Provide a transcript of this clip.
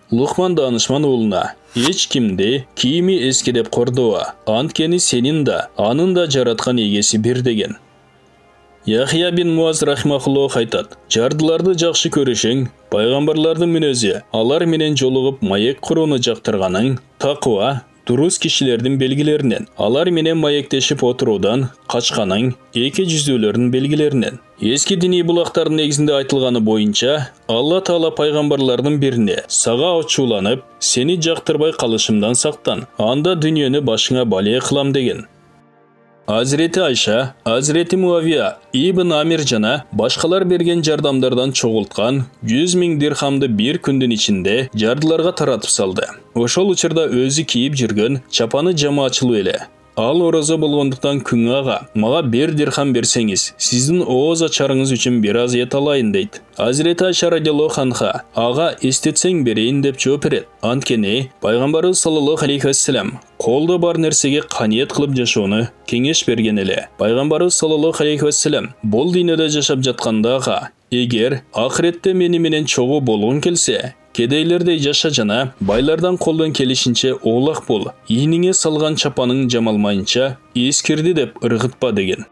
Лұқман данышман ұлына, еч кімде киімі ескедеп қордуа, анткені сенін да, анын да жаратқан егесі бір деген. Яхия бин Муаз рахмахуллах айтады, жардыларды жақшы көрішің, пайғамбарлардың мінөзі, алар менен жолығып майек құруны жақтырғаның, тақуа, дұрыс кишилердің белгілерінен, алар менен маектешіп отырудан қачқаның, екі жүзділердің белгілерінен. Ескі діни бұлақтардың негізінде айтылғаны бойынша, Алла Таала пайғамбарлардың біріне, саға очуланып, сені жақтырбай қалышымдан сақтан, анда дүниені башыңа балия қылам деген. Азіреті Айша, Азіреті Муавия, Ибн Амир жана башқалар берген жардамдардан чоғылтқан 100 000 дирхамды бір күндің ішінде жардыларға таратып салды. Ошол учурда өзі кийип жүрген чапаны жамаачылуу эле. Ал ораза болгондуктан күн ага, мага 1 дирхам берсеңиз, сиздин ооз ачарыңыз үчүн бир аз эт алайын дейт. Азирети Айша радиаллаху анха, ага эстетсең берейин деп жооп берет. Анткени пайгамбарыбыз саллаллаху алейхи вассалам колдо бар нерсеге каниет кылып жашоону кеңеш берген эле. Пайгамбарыбыз саллаллаху алейхи вассалам бул дүйнөдө жашап жаткандага, эгер ахиретте мени менен чогуу болгуң келсе, кедейлердей жаша жана байлардан колдон келишинче оолак бол. Ийниңе салган чапаның жамалмайынча эскирди деп ыргытпа деген.